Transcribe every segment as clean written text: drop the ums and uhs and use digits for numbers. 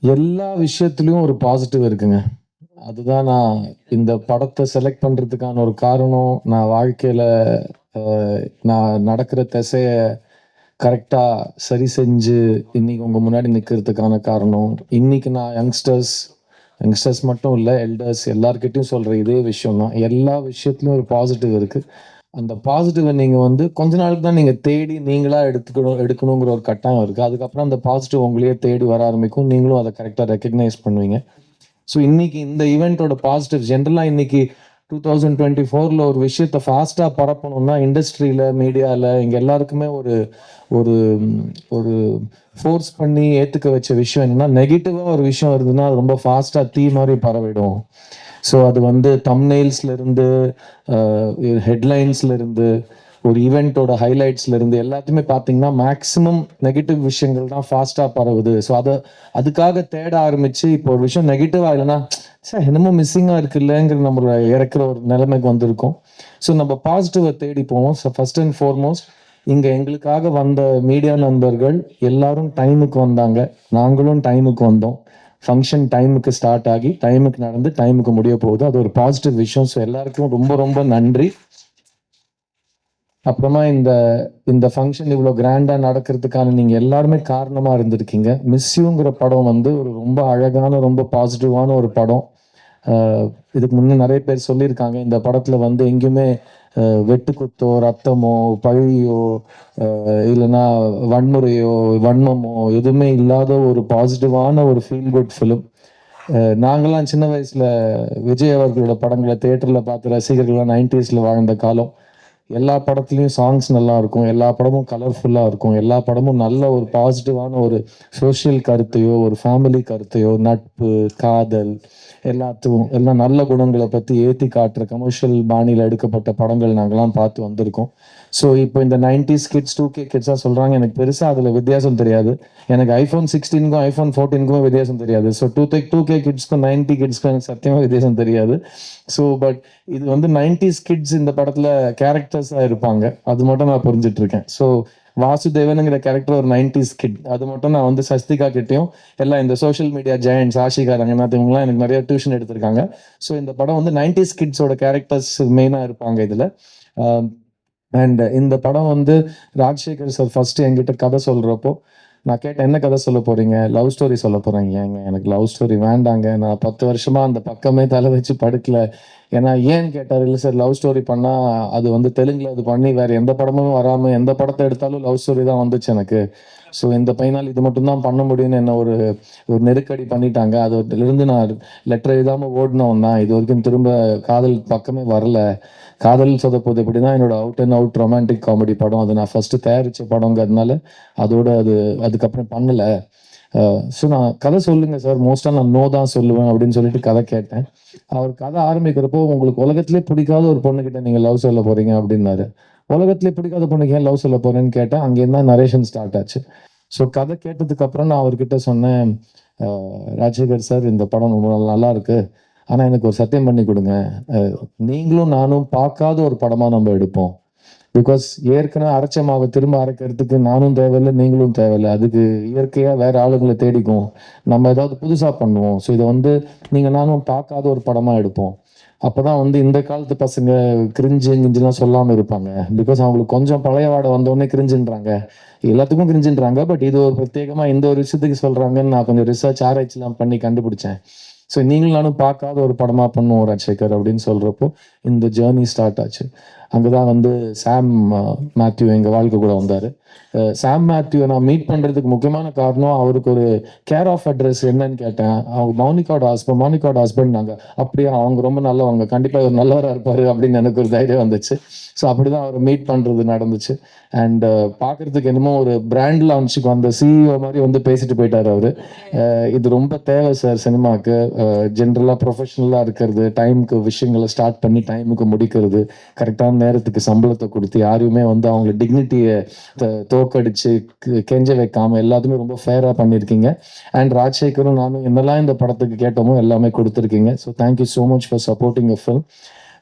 எல்லா விஷயத்துலயும் ஒரு பாசிட்டிவ் இருக்குங்க. அதுதான் நான் இந்த படத்த செலக்ட் பண்றதுக்கான ஒரு காரணம். நான் வாழ்க்கையில அ நான் நடக்கிற திசைய கரெக்ட்டா சரி செஞ்சு, இன்னைக்கு உங்க முன்னாடி நிக்கிறதுக்கான காரணம். இன்னைக்கு நான் யங்ஸ்டர்ஸ் யங்ஸ்டர்ஸ் மட்டும் இல்ல, எல்டர்ஸ் எல்லார்கிட்டயும் சொல்ற இதே விஷயம் தான். எல்லா விஷயத்துலயும் ஒரு பாசிட்டிவ் இருக்கு. அந்த பாசிட்டிவ நீங்க வந்து கொஞ்ச நாளுக்கு தான் நீங்க தேடி நீங்களா எடுக்கணுங்கிற ஒரு கட்டாயம் இருக்கு. அதுக்கப்புறம் அந்த பாசிட்டிவ் உங்களையே தேடி வர ஆரம்பிக்கும். நீங்களும் அத கரெக்ட்டா ரெகக்னைஸ் பண்ணுவீங்க. ஸோ இன்னைக்கு இந்த ஈவென்ட்டோட பாசிட்டிவ் ஜென்ரலா இன்னைக்கு 2024ல ஒரு விஷயத்த ஃபாஸ்ட்டா பரப்பணும்னா, இண்டஸ்ட்ரியில, மீடியால இங்க எல்லாருக்குமே ஒரு ஒரு ஒரு ஃபோர்ஸ் பண்ணி ஏத்துக்க வச்ச விஷயம் என்னன்னா, நெகட்டிவா ஒரு விஷயம் வருதுன்னா, அது ரொம்ப ஃபாஸ்ட்டா தீ மாரி பரவிடும். ஸோ அது வந்து தம்ப்நெயில்ஸ்ல இருந்து, அ ஹெட்லைன்ஸ்ல இருந்து, ஒரு ஈவென்ட்டோட ஹைலைட்ஸ்ல இருந்து எல்லாத்தையுமே பார்த்தீங்கன்னா, மேக்ஸிமம் நெகட்டிவ் விஷயங்கள் தான் ஃபாஸ்ட்டா பரவுது. ஸோ அதுக்காக தேட ஆரம்பிச்சு, இப்போ ஒரு விஷயம் நெகட்டிவா இல்லைன்னா, ச்சே என்னமோ மிஸ்ஸிங்கா இருக்குல்லங்கிற நம்மள இறக்குற ஒரு நிலைமைக்கு வந்திருக்கோம். ஸோ நம்ம பாசிட்டிவ தேடி போவோம். ஸோ ஃபர்ஸ்ட் அண்ட் ஃபார்மோஸ்ட் இங்க எங்களுக்காக வந்த மீடியா நண்பர்கள் எல்லாரும் டைமுக்கு வந்தாங்க. நாங்களும் டைமுக்கு வந்தோம். ஃபங்ஷன் டைமுக்கு ஸ்டார்ட் ஆகி, டைமுக்கு நடந்து, டைமுக்கு முடிய போகுது. அது ஒரு பாசிட்டிவ் விஷயம். ஸோ எல்லாருக்கும் ரொம்ப ரொம்ப நன்றி. அப்புறமா இந்த இந்த ஃபங்ஷன் இவ்வளோ கிராண்டா நடக்கிறதுக்கான நீங்க எல்லாருமே காரணமா இருந்திருக்கீங்க. மிஸ் யூங்கிற படம் வந்து ஒரு ரொம்ப அழகான, ரொம்ப பாசிட்டிவான ஒரு படம். அ இதுக்கு முன்ன நெறைய பேர் சொல்லியிருக்காங்க. இந்த படத்துல வந்து எங்கேயுமே வெட்டுக்குத்தோ, ரத்தமோ, பழியோ, இல்லன்னா வன்முறையோ, வன்மமோ எதுவுமே இல்லாத ஒரு பாசிட்டிவான ஒரு ஃபீல் குட் ஃபிலிம். நாங்கலாம் சின்ன வயசுல விஜய் அவர்களோட படங்கள தியேட்டர்ல பார்த்த ரசிகர்கள்லாம் 90ஸ்ல வாழ்ந்த காலம். எல்லா படத்துலயும் சாங்ஸ் நல்லா இருக்கும். எல்லா படமும் கலர்ஃபுல்லா இருக்கும். எல்லா படமும் நல்ல ஒரு பாசிட்டிவான ஒரு சோசியல் கருத்தையோ, ஒரு ஃபேமிலி கருத்தையோ, நட்பு, காதல் எல்லாத்துக்கும் எல்லாம் நல்ல குணங்கள பத்தி ஏத்தி காட்டுற கமர்ஷியல் பாணியில எடுக்கப்பட்ட படங்கள் நாங்கலாம் பார்த்து வந்திருக்கோம். ஸோ இப்போ இந்த 90ஸ் கிட்ஸ், 2கே கிட்ஸா சொல்றாங்க. எனக்கு பெருசா அதுல வித்தியாசம் தெரியாது. எனக்கு ஐஃபோன் 16க்கும் ஐஃபோன் 14க்குமே வித்தியாசம் தெரியாது. ஸோ 2கே கிட்ஸ்க்கும் 90 கிட்ஸ்க்கும் எனக்கு சத்தியமா வித்தியாசம் தெரியாது. ஸோ பட் இது வந்து 90ஸ் கிட்ஸ் இந்த படத்துல கேரக்டர்ஸா இருப்பாங்க. அது மட்டும் நான் புரிஞ்சுட்டு இருக்கேன். ஸோ வாசுதேவனுங்கிற கேரக்டர் ஒரு 90ஸ் கிட். அது மட்டும் நான் வந்து சஸ்திகா கிட்டயும் எல்லாம் இந்த social media giants Ashika Ranganath இவங்கலாம் எனக்கு நிறைய டியூஷன் எடுத்திருக்காங்க. ஸோ இந்த படம் வந்து 90ஸ் கிட்ஸோட கேரக்டர்ஸ் மெயினா இருப்பாங்க இதுல. அண்ட் இந்த படம் வந்து ராஜசேகர் சார் ஃபர்ஸ்ட் என்கிட்ட கதை சொல்றப்போ நான் கேட்டேன், என்ன கதை சொல்ல போறீங்க? லவ் ஸ்டோரி சொல்ல போறேங்க. ஏங்க எனக்கு லவ் ஸ்டோரி வேண்டாங்க. நான் 10 வருஷமா அந்த பக்கமே தலை வச்சு படுக்கல. ஏன்னா ஏன்னு கேட்டாரு. இல்ல சார், லவ் ஸ்டோரி பண்ணா அது வந்து தெலுங்குல அது பண்ணி வேற எந்த படமும் வராம எந்த படத்தை எடுத்தாலும் லவ் ஸ்டோரி தான் வந்துச்சு எனக்கு. ஸோ இந்த பையனால் இது மட்டும் தான் பண்ண முடியும்னு என்ன ஒரு ஒரு நெருக்கடி பண்ணிட்டாங்க. அதிலிருந்து நான் லெட்டர் எழுதாம ஓடினவன் தான். இது வரைக்கும் திரும்ப காதல் பக்கமே வரல. காதல் சொதப்புது எப்படின்னா என்னோட out and out romantic comedy படம். அது நான் ஃபர்ஸ்ட் தயாரிச்ச படங்கிறதுனால அதோட அதுக்கப்புறம் பண்ணல. ஸோ நான் கதை சொல்லுங்க சார், மோஸ்டா நான் நோ தான் சொல்லுவேன் அப்படின்னு சொல்லிட்டு கதை கேட்டேன். அவர் கதை ஆரம்பிக்கிறப்போ, உங்களுக்கு உலகத்திலே பிடிக்காத ஒரு பொண்ணுகிட்ட நீங்க லவ் சொல்ல போறீங்க அப்படின்னாரு. உலகத்திலே பிடிக்காத பொண்ணுக்கு ஏன் லவ் சொல்ல போறேன்னு கேட்டேன். அங்கேருந்து தான் நரேஷன் ஸ்டார்ட் ஆச்சு. ஸோ கதை கேட்டதுக்கு அப்புறம் நான் அவர்கிட்ட சொன்னேன், ராஜசேகர் சார் இந்த படம் ரொம்ப நல்லா இருக்கு. ஆனா எனக்கு ஒரு சத்தியம் பண்ணி கொடுங்க. நீங்களும் நானும் பார்க்காத ஒரு படமா நம்ம எடுப்போம். பிகாஸ் ஏற்கனவே அரைச்ச மாவை திரும்ப அரைக்கிறதுக்கு நானும் தேவையில்லை, நீங்களும் தேவையில்லை. அதுக்கு இயற்கையா வேற ஆளுங்களை தேடிக்கும். நம்ம ஏதாவது புதுசா பண்ணுவோம். ஸோ இதை வந்து நீங்க நானும் பார்க்காத ஒரு படமா எடுப்போம். அப்பதான் வந்து இந்த காலத்து பசங்க கிரிஞ்சு கிஞ்சுலாம் சொல்லாம இருப்பாங்க. பிகாஸ் அவங்களுக்கு கொஞ்சம் பழைய வாடை வந்தோடனே கிரிஞ்சுன்றாங்க. எல்லாத்துக்கும் கிரிஞ்சுன்றாங்க. பட் இது ஒரு பிரத்யேகமா இந்த ஒரு விஷயத்துக்கு சொல்றாங்கன்னு நான் கொஞ்சம் ரிசர்ச் ஆராய்ச்சிலாம் பண்ணி கண்டுபிடிச்சேன். ஸோ நீங்களும் நானும் பார்க்காத ஒரு படமா பண்ணுவோம் ராஜசேகர் அப்படின்னு சொல்றப்போ இந்த ஜேர்னி ஸ்டார்ட் ஆச்சு. அங்கதான் வந்து சாம் மேத்யூ எங்க வாழ்க்கை கூட வந்தாரு. சாம் மேத்யூவை நான் மீட் பண்றதுக்கு முக்கியமான காரணம், அவருக்கு ஒரு கேர் ஆஃப் அட்ரஸ் என்னன்னு கேட்டேன். அவங்க மௌனிகாவோட ஹஸ்பண்ட் நாங்க. அப்படியே அவங்க ரொம்ப நல்லவங்க, கண்டிப்பா இவர் நல்லவரா இருப்பாரு அப்படின்னு எனக்கு ஒரு தைரியம் வந்துச்சு. ஸோ அப்படிதான் அவரை மீட் பண்றது நடந்துச்சு. அண்ட் பாக்குறதுக்கு என்னமோ ஒரு பிராண்ட் லான்ச்சுக்கு வந்த சிஇஓ மாதிரி வந்து பேசிட்டு போயிட்டாரு அவரு. இது ரொம்ப தேவை சார் சினிமாக்கு. ஜென்ரலா ப்ரொஃபஷனலா இருக்கிறது, டைமுக்கு விஷயங்களை ஸ்டார்ட் பண்ணி டைமுக்கு முடிக்கிறது, கரெக்டான நேரத்துக்கு சம்பளத்தை கொடுத்து யாரையுமே வந்து அவங்க டிக்னிட்டியை தோக்கடிச்சு கெஞ்ச வைக்காம எல்லாத்துமே ரொம்ப ஃபேரா பண்ணியிருக்கீங்க. அண்ட் ராஜசேகரும் நானும் என்னெல்லாம் இந்த படத்துக்கு கேட்டோமோ எல்லாமே கொடுத்துருக்கீங்க. So thank you so much for supporting your film.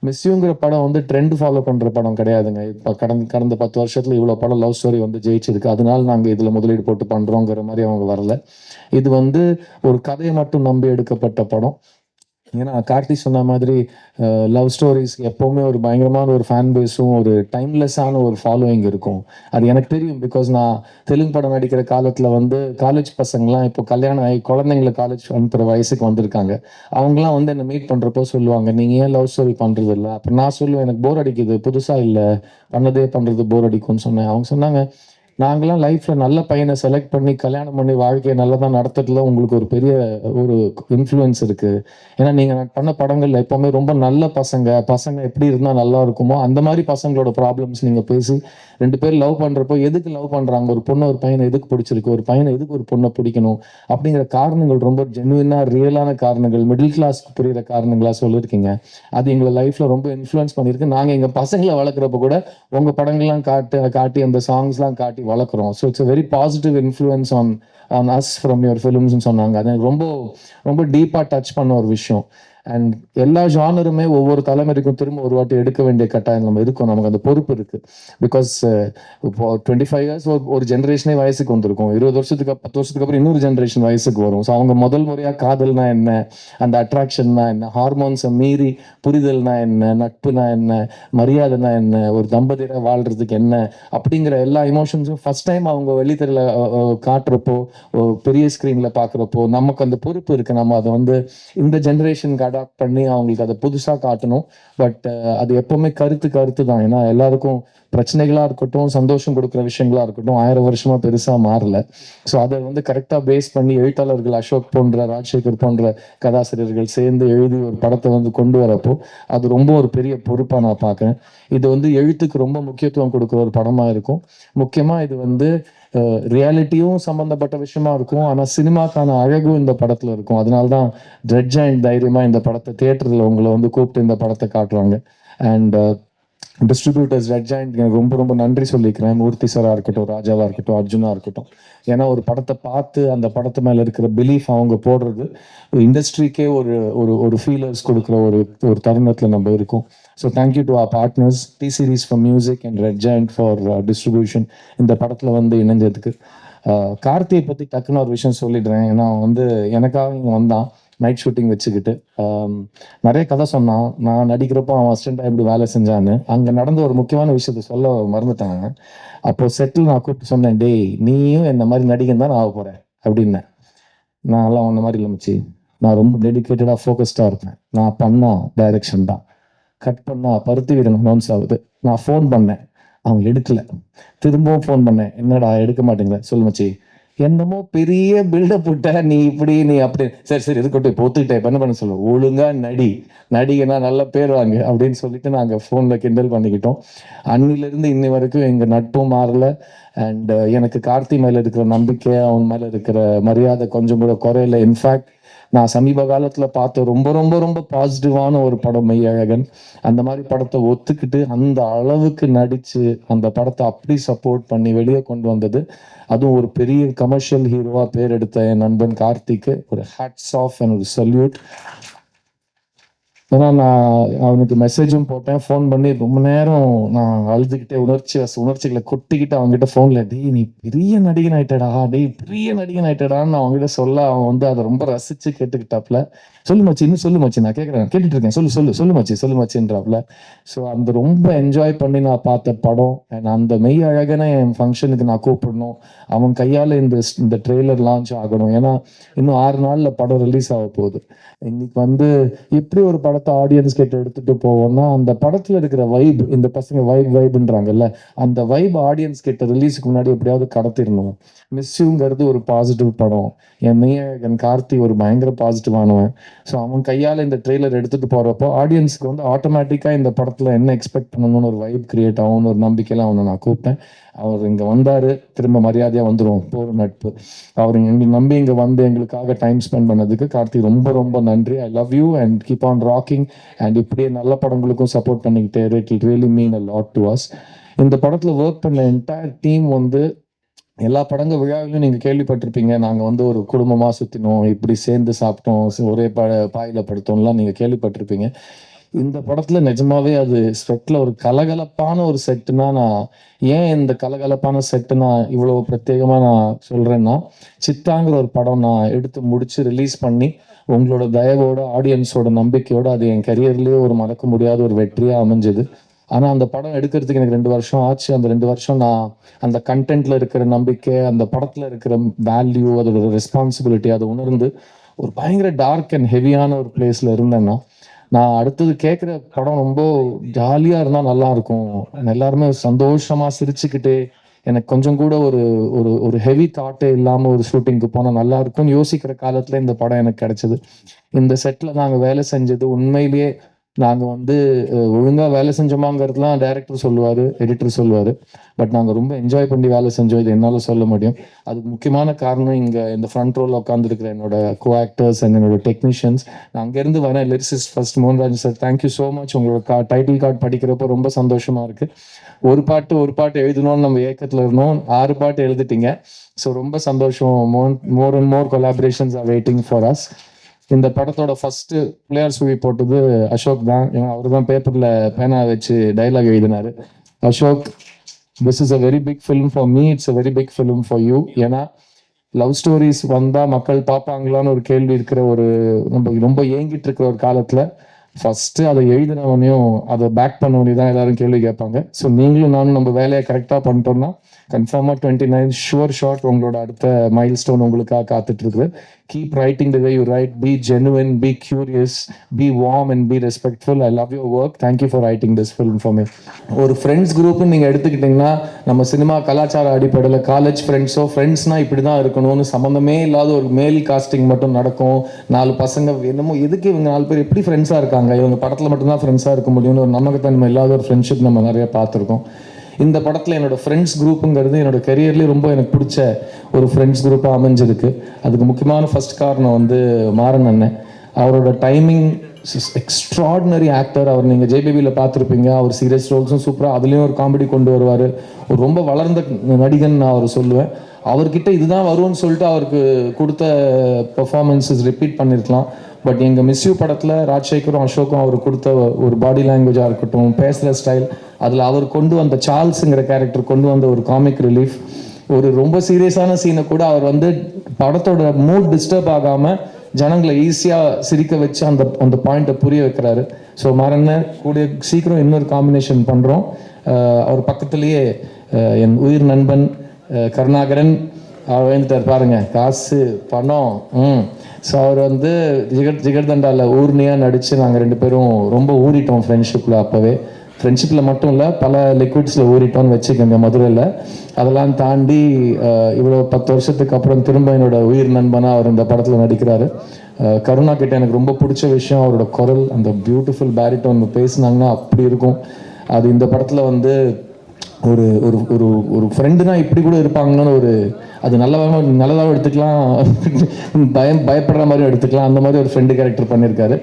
மிஸ்யூங்கிற படம் வந்து ட்ரெண்ட் ஃபாலோ பண்ற படம் கிடையாதுங்க. இப்போ கடந்த 10 வருஷத்துல இவ்வளோ படம் லவ் ஸ்டோரி வந்து ஜெயிச்சிருக்கு, அதனால நாங்கள் இதுல முதலீடு போட்டு பண்றோங்கிற மாதிரி அவங்க வரல. இது வந்து ஒரு கதையை மட்டும் நம்பி எடுக்கப்பட்ட படம். ஏன்னா கார்த்தி சொன்ன மாதிரி லவ் ஸ்டோரிஸ் எப்போவுமே ஒரு பயங்கரமான ஒரு ஃபேன் பேஸும் ஒரு டைம்லெஸ்ஸான ஒரு ஃபாலோயிங் இருக்கும். அது எனக்கு தெரியும். பிகாஸ் நான் தெலுங்கு படம் நடிக்கிற காலத்தில் வந்து காலேஜ் பசங்கள்லாம் இப்போ கல்யாணம் ஆகி குழந்தைங்கள காலேஜ் அனுப்புகிற வயசுக்கு வந்திருக்காங்க. அவங்களாம் வந்து என்னை மீட் பண்ணுறப்போ சொல்லுவாங்க, நீங்கள் ஏன் லவ் ஸ்டோரி பண்ணுறது இல்லை? அப்போ நான் சொல்லுவேன், எனக்கு போர் அடிக்குது, புதுசாக இல்லை, பண்ணதே பண்ணுறது போர் அடிக்கும்னு சொன்னேன். அவங்க சொன்னாங்க, நாங்களாம் லைஃப்ல நல்ல பையனை செலக்ட் பண்ணி கல்யாணம் பண்ணி வாழ்க்கையை நல்லதா நடத்துறதுல உங்களுக்கு ஒரு பெரிய ஒரு இன்ஃப்ளூயன்ஸ் இருக்கு. ஏன்னா நீங்க பண்ண படங்கள்ல எப்பவுமே ரொம்ப நல்ல பசங்க எப்படி இருந்தா நல்லா இருக்குமோ அந்த மாதிரி பசங்களோட ப்ராப்ளம்ஸ் நீங்க பேசி 2 பேர் லவ் பண்றப்போ எதுக்கு லவ் பண்றாங்க, ஒரு பொண்ணு ஒரு பையனை எதுக்கு பிடிச்சிருக்கு, ஒரு பையனை எதுக்கு ஒரு பொண்ணை பிடிக்கணும் அப்படிங்கிற காரணங்கள் ரொம்ப ஜெனுவினா ரியலான காரணங்கள், மிடில் கிளாஸ்க்கு புரியுற காரணங்களா சொல்லியிருக்கீங்க. அது எங்களை லைஃப்ல ரொம்ப இன்ஃப்ளூயன்ஸ் பண்ணியிருக்கு. நாங்க எங்க பசங்களை வளர்க்குறப்ப கூட உங்க படங்கள்லாம் காட்டி அந்த சாங்ஸ்லாம் காட்டி வளர்க்குறோம். So it's a very positive influence on us from your ஃபிலிம்ஸ்னு சொன்னாங்க. அது எனக்கு ரொம்ப ரொம்ப டீப்பாக டச் பண்ண ஒரு விஷயம். அண்ட் எல்லா ஜானருமே ஒவ்வொரு தலைமுறைக்கும் திரும்ப ஒரு வாட்டி எடுக்க வேண்டிய கட்டாயம் நம்ம இருக்கும், நமக்கு அந்த பொறுப்பு இருக்கு. பிகாஸ் இப்போ 25 இயர்ஸ் ஒரு ஜென்ரேஷனே வயசுக்கு வந்திருக்கும், 20 வருஷத்துக்கு 10 வருஷத்துக்கு அப்புறம் இன்னொரு ஜென்ரேஷன் வயசுக்கு வரும். ஸோ அவங்க முதல் முறையாக காதல்னா என்ன, அந்த அட்ராக்ஷன்னா என்ன, ஹார்மோன்ஸை மீறி புரிதல்னா என்ன, நட்புனா என்ன, மரியாதைனா என்ன, ஒரு தம்பதியரை வாழ்றதுக்கு என்ன அப்படிங்கிற எல்லா இமோஷன்ஸும் ஃபர்ஸ்ட் டைம் அவங்க வெளித்தரில் காட்டுறப்போ, பெரிய ஸ்க்ரீனில் பார்க்குறப்போ நமக்கு அந்த பொறுப்பு இருக்குது. நம்ம அதை வந்து இந்த ஜென்ரேஷனுக்கு அடாப்ட் பண்ணி அவங்களுக்கு அதை புதுசாக காட்டணும். பட் அது எப்போவுமே கருத்து தான். ஏன்னா எல்லாருக்கும் பிரச்சனைகளாக இருக்கட்டும், சந்தோஷம் கொடுக்குற விஷயங்களாக இருக்கட்டும் 1000 வருஷமாக பெருசாக மாறல. ஸோ அதை வந்து கரெக்டாக பேஸ் பண்ணி எழுத்தாளர்கள் அசோக் போன்ற, ராஜசேகர் போன்ற கதாசிரியர்கள் சேர்ந்து எழுதி ஒரு படத்தை வந்து கொண்டு வரப்போ அது ரொம்ப ஒரு பெரிய பொறுப்பாக நான் பார்க்குறேன். இது வந்து எழுத்துக்கு ரொம்ப முக்கியத்துவம் கொடுக்குற ஒரு படமாக இருக்கும். முக்கியமாக இது வந்து ரியாலிட்டியும் சம்மந்தப்பட்ட விஷயமா இருக்கும். ஆனால் சினிமாக்கான அழகும் இந்த படத்தில் இருக்கும். அதனால தான் ரெட் ஜாயிண்ட் தைரியமாக இந்த படத்தை தியேட்டரில் உங்களை வந்து கூப்பிட்டு இந்த படத்தை காட்டுறாங்க. அண்ட் டிஸ்ட்ரிபியூட்டர்ஸ் ரெட் ஜாயிண்ட் எனக்கு ரொம்ப ரொம்ப நன்றி சொல்லிக்கிறேன். மூர்த்தி சாராக இருக்கட்டும், ராஜாவாக இருக்கட்டும், அர்ஜுனா இருக்கட்டும். ஏன்னா ஒரு படத்தை பார்த்து அந்த படத்து மேலே இருக்கிற பிலீஃப் அவங்க போடுறது இண்டஸ்ட்ரிக்கே ஒரு ஒரு ஒரு ஃபீலர்ஸ் கொடுக்குற ஒரு ஒரு தருணத்தில் நம்ம இருக்கோம். So thank you to our partners T Series for music and Red Giant for distribution இந்த படத்தில் வந்து இணைஞ்சதுக்கு. கார்த்தியை பற்றி டக்குன்னு ஒரு விஷயம் சொல்லிடுறேன். ஏன்னா வந்து எனக்காக இங்கே வந்தான் நைட் ஷூட்டிங் வச்சுக்கிட்டு நிறைய கதை சொன்னான். நான் நடிக்கிறப்போ அவன் அசிஸ்டண்டாக எப்படி வேலை செஞ்சான்னு. அங்கே நடந்த ஒரு முக்கியமான விஷயத்த சொல்ல மறந்துட்டாங்க. அப்போ செட்டில் நான் கூப்பிட்டு சொன்னேன், டேய் நீயும் இந்த மாதிரி நடிகன் தான் நான் ஆக போகிறேன் அப்படின்னேன். நான் எல்லாம் அந்த மாதிரி இல்லை மச்சி, நான் ரொம்ப டெடிக்கேட்டடாக ஃபோக்கஸ்டாக இருப்பேன். நான் பண்ணா டைரக்ஷன் தான், கட் பண்ணா பருத்தி வீரன் அனௌன்ஸ் ஆகுது. நான் ஃபோன் பண்ணேன், அவன் எடுக்கல. திரும்பவும் ஃபோன் பண்ணேன், என்னடா எடுக்க மாட்டேங்கிற, சொல்லு மச்சி, என்னமோ பெரிய பில்டப் விட்ட, நீ இப்படி நீ அப்படி, சரி சரி இருக்கட்டும் இப்போ ஒத்துக்கிட்டேன், இப்போ என்ன பண்ண சொல்லு, ஒழுங்கா நடிகனா நல்ல பேர் வாங்க அப்படின்னு சொல்லிட்டு நாங்கள் ஃபோனில் கிண்டல் பண்ணிக்கிட்டோம். அன்னிலிருந்து இன்னி வரைக்கும் எங்கள் நட்பும் மாறல. அண்ட் எனக்கு கார்த்தி மேலே இருக்கிற நம்பிக்கை, அவன் மேலே இருக்கிற மரியாதை கொஞ்சம் கூட குறையில. இன்ஃபேக்ட் நான் சமீப காலத்தில் பார்த்த ரொம்ப ரொம்ப ரொம்ப பாசிட்டிவான ஒரு படம் மெய்யழகன். அந்த மாதிரி படத்தை ஒத்துக்கிட்டு அந்த அளவுக்கு நடித்து அந்த படத்தை அப்படி சப்போர்ட் பண்ணி வெளியே கொண்டு வந்தது, அதுவும் ஒரு பெரிய கமர்ஷியல் ஹீரோவாக பேர் எடுத்த என் நண்பன் கார்த்திக்கு ஒரு ஹேட்ஸ் ஆஃப் அண்ட் ஒரு சல்யூட். ஏன்னா நான் அவனுக்கு மெசேஜும் போட்டேன், ஃபோன் பண்ணி ரொம்ப நேரம் நான் அழுதுகிட்டே உணர்ச்சிகளை கொட்டிக்கிட்டு அவங்ககிட்ட ஃபோனில், டேய் நீ பெரிய நடிகன் ஆயிட்டடா, டேய் பெரிய நடிகன் ஆயிட்டடான்னு அவங்ககிட்ட சொல்ல அவன் வந்து அதை ரொம்ப ரசித்து கேட்டுக்கிட்டாப்புல. சொல்லு மச்சி, இன்னும் சொல்லு மச்சி, நான் கேட்டுட்டு இருக்கேன், சொல்லு மச்சின்றாப்புல. ஸோ அந்த ரொம்ப என்ஜாய் பண்ணி நான் பார்த்த படம். அண்ட் அந்த மெய் அழகனை என் ஃபங்க்ஷனுக்கு நான் கூப்பிடணும், அவன் கையால் இந்த ட்ரெய்லர் லான்ச் ஆகணும். ஏன்னா இன்னும் 6 நாளில் படம் ரிலீஸ் ஆக போகுது. இன்னைக்கு வந்து எப்படி ஒரு படத்தை ஆடியன்ஸ் கிட்ட எடுத்துட்டு போவோம்னா, அந்த படத்துல இருக்கிற வைப், இந்த பசங்க வைப்ன்றாங்கல்ல, அந்த வைப் ஆடியன்ஸ் கிட்ட ரிலீஸுக்கு முன்னாடி எப்படியாவது கடத்திடணும். மிஸ்யூங்கிறது ஒரு பாசிட்டிவ் படம். என் மெய்யழகன் கார்த்தி ஒரு பயங்கர பாசிட்டிவானவன். ஸோ அவன் கையால் இந்த ட்ரெய்லர் எடுத்துட்டு போறப்போ ஆடியன்ஸ்க்கு வந்து ஆட்டோமேட்டிக்காக இந்த படத்துல என்ன எக்ஸ்பெக்ட் பண்ணணும்னு ஒரு வைப் கிரியேட் ஆகும்னு ஒரு நம்பிக்கையில அவனை நான் கூப்பிட்டேன். அவர் இங்கே வந்தார், திரும்ப மரியாதையாக வந்துடும், போகிற நட்பு. அவர் எங்களை நம்பி இங்கே வந்து எங்களுக்காக டைம் ஸ்பெண்ட் பண்ணதுக்கு கார்த்திக் ரொம்ப ரொம்ப நன்றி. ஐ love you and keep on rocking. And இப்படியே நல்ல படங்களுக்கும் சப்போர்ட் பண்ணிக்கிட்டே it will really mean a lot to us. இந்த படத்தில் ஒர்க் பண்ண என்டையர் டீம் வந்து எல்லா படங்கள் விழாவிலும் நீங்கள் கேள்விப்பட்டிருப்பீங்க, நாங்கள் வந்து ஒரு குடும்பமாக சுற்றினோம், இப்படி சேர்ந்து சாப்பிட்டோம், ஒரே பாயில் படுத்தோம்லாம் நீங்கள் கேள்விப்பட்டிருப்பீங்க. இந்த படத்துல நிஜமாவே அது செட்ல ஒரு கலகலப்பான ஒரு செட்டுனா, நான் ஏன் இந்த கலகலப்பான செட்டு நான் இவ்வளவு பிரத்யேகமா நான் சொல்றேன்னா, சித்தாங்கிற ஒரு படம் நான் எடுத்து முடிச்சு ரிலீஸ் பண்ணி, உங்களோட தயவோட, ஆடியன்ஸோட நம்பிக்கையோட அது என் கரியர்லயே ஒரு மறக்க முடியாத ஒரு வெற்றியா அமைஞ்சது. ஆனா அந்த படம் எடுக்கிறதுக்கு எனக்கு 2 வருஷம் ஆச்சு. அந்த 2 வருஷம் நான் அந்த கன்டென்ட்ல இருக்கிற நம்பிக்கை, அந்த படத்துல இருக்கிற வேல்யூ, அதோட ரெஸ்பான்சிபிலிட்டி அதை உணர்ந்து ஒரு பயங்கர டார்க் அண்ட் ஹெவியான ஒரு பிளேஸ்ல இருந்தேன்னா, நான் அடுத்தது கேட்குற படம் ரொம்ப ஜாலியா இருந்தா நல்லா இருக்கும். எல்லாருமே சந்தோஷமா சிரிச்சுக்கிட்டு, எனக்கு கொஞ்சம் கூட ஒரு ஒரு ஒரு ஹெவி தாட்டே இல்லாம ஒரு ஷூட்டிங்க்கு போனா நல்லா இருக்கும்னு யோசிக்கிற காலத்துல இந்த படம் எனக்கு கிடைச்சது. இந்த செட்ல நாங்க வேலை செஞ்சது உண்மையிலேயே நாங்க வந்து ஒழுங்கா வேலை செஞ்சோமாங்கிறதுலாம் டைரக்டர் சொல்லுவாரு, எடிட்டர் சொல்லுவாரு. பட் நாங்க ரொம்ப என்ஜாய் பண்ணி வேலை செஞ்சோம். இது என்னால சொல்ல முடியும். அதுக்கு முக்கியமான காரணம் இங்க இந்த ஃப்ரண்ட் ரோல உட்காந்துருக்கிற என்னோட கோ ஆக்டர்ஸ் அண்ட் என்னோட டெக்னீஷியன்ஸ். நான் அங்கேருந்து வரேன் lyricist first Mohanraj sir, thank you so much. உங்களோட டைட்டில் கார்டு படிக்கிறப்போ ரொம்ப சந்தோஷமா இருக்கு. ஒரு பாட்டு எழுதணும்னு நம்ம ஏக்கத்துல இருந்தோம். 6 பாட்டு எழுதிட்டீங்க. ஸோ ரொம்ப சந்தோஷம். More and more collaborations are waiting for us. இந்த படத்தோட ஃபர்ஸ்ட் பிளேயர் சுவி போட்டது அசோக் தான். ஏன்னா அவர் தான் பேப்பர்ல பேனா வச்சு டைலாக் எழுதினாரு. Ashok, this is a very big film for me, it's a very big film for you. ஏன்னா லவ் ஸ்டோரிஸ் வந்தா மக்கள் பார்ப்பாங்களான்னு ஒரு கேள்வி இருக்கிற ஒரு நம்ம ரொம்ப ஏங்கிட்டு இருக்கிற ஒரு காலத்துல ஃபர்ஸ்ட் அதை எழுதினவனையும் அதை பேக் பண்ணவனையும் தான் எல்லாரும் கேள்வி கேட்பாங்க. ஸோ நீங்களும் நானும் நம்ம வேலையை கரெக்டாக பண்ணிட்டோம்னா கன்ஃபார்மா 29 ஷுவர் ஷாட் உங்களோட அடுத்த மைல் ஸ்டோன் உங்களுக்காக காத்துட்டு இருக்குது. Keep writing the way you write, be genuine, be curious, be warm and be respectful. I love your work. Thank you for writing this film for me. ஒரு ஃப்ரெண்ட்ஸ் குரூப்னு நீங்கள் எடுத்துக்கிட்டிங்கன்னா நம்ம சினிமா கலாச்சார அடிப்படையில் காலேஜ் ஃப்ரெண்ட்ஸ்னா இப்படி தான் இருக்கணும்னு சம்மந்தமே இல்லாத ஒரு மேல் காஸ்டிங் மட்டும் நடக்கும். 4 பசங்க என்னமோ எதுக்கு இவங்க 4 பேர் எப்படி ஃப்ரெண்ட்ஸாக இருக்காங்க, இவங்க படத்தில் மட்டும்தான் ஃப்ரெண்ட்ஸாக இருக்க முடியும்னு ஒரு நம்பகத்தன்மை இல்லாத ஒரு ஃப்ரெண்ட்ஷிப் நம்ம நிறைய பார்த்துருக்கோம். இந்த படத்தில் என்னோட ஃப்ரெண்ட்ஸ் குரூப்புங்கிறது என்னோட கெரியர்லேயே ரொம்ப எனக்கு பிடிச்ச ஒரு ஃப்ரெண்ட்ஸ் குரூப்பாக அமைஞ்சிருக்கு. அதுக்கு முக்கியமான ஃபர்ஸ்ட் காரணம் வந்து மாறன் அண்ணன். அவரோட டைமிங் எக்ஸ்ட்ராடினரி ஆக்டர். அவர் நீங்கள் ஜேபிபியில் பார்த்துருப்பீங்க. அவர் சீரியஸ் ரோல்ஸும் சூப்பராக அதுலேயும் ஒரு காமெடி கொண்டு வருவார். ஒரு ரொம்ப வளர்ந்த நடிகன் நான் அவர் சொல்லுவேன். அவர்கிட்ட இதுதான் வரும்னு சொல்லிட்டு அவருக்கு கொடுத்த பெர்ஃபார்மன்ஸஸ் ரிப்பீட் பண்ணியிருக்கலாம். பட் எங்கள் மிஸ்யூ படத்தில் ராஜசேகரும் அசோக்கும் அவர் கொடுத்த ஒரு பாடி லாங்குவேஜாக இருக்கட்டும், பேசுகிற ஸ்டைல், அதில் அவர் கொண்டு வந்த சார்ல்ஸுங்கிற கேரக்டர் கொண்டு வந்த ஒரு காமிக் ரிலீஃப், ஒரு ரொம்ப சீரியஸான சீனை கூட அவர் வந்து படத்தோட மூட் டிஸ்டர்ப் ஆகாமல் ஜனங்களை ஈஸியாக சிரிக்க வச்சு அந்த அந்த பாயிண்ட்டை புரிய வைக்கிறாரு. ஸோ மறந்து கூடிய சீக்கிரம் இன்னொரு காம்பினேஷன் பண்ணுறோம். அவர் பக்கத்துலேயே என் உயிர் நண்பன் கருணாகரன் அவர் வந்துட்டார் பாருங்க, காசு பணம். ஸோ அவர் வந்து ஜிகர்தண்டாவில் ஊர்னியாக நடித்து நாங்கள் 2 பேரும் ரொம்ப ஊறிட்டோம் ஃப்ரெண்ட்ஷிப்பில். அப்போவே ஃப்ரெண்ட்ஷிப்பில் மட்டும் இல்லை, பல லிக்விட்ஸில் ஊறிட்டோம்னு வச்சுக்கோங்க மதுரையில். அதெல்லாம் தாண்டி இவ்வளோ 10 வருஷத்துக்கு அப்புறம் திரும்ப என்னோட உயிர் நண்பனாக அவர் இந்த படத்தில் நடிக்கிறாரு. கருணா கிட்ட எனக்கு ரொம்ப பிடிச்ச விஷயம் அவரோட குரல், அந்த பியூட்டிஃபுல் பேரிட்டோன் பேசினாங்கன்னா அப்படி இருக்கும். அது இந்த படத்தில் வந்து ஒரு ஒரு ஒரு ஒரு ஃப்ரெண்டுனா இப்படி கூட இருப்பாங்கன்னு ஒரு அது நல்லதாக எடுத்துக்கலாம், பயப்படுற மாதிரி எடுத்துக்கலாம். அந்த மாதிரி ஒரு ஃப்ரெண்டு கேரக்டர் பண்ணியிருக்காரு.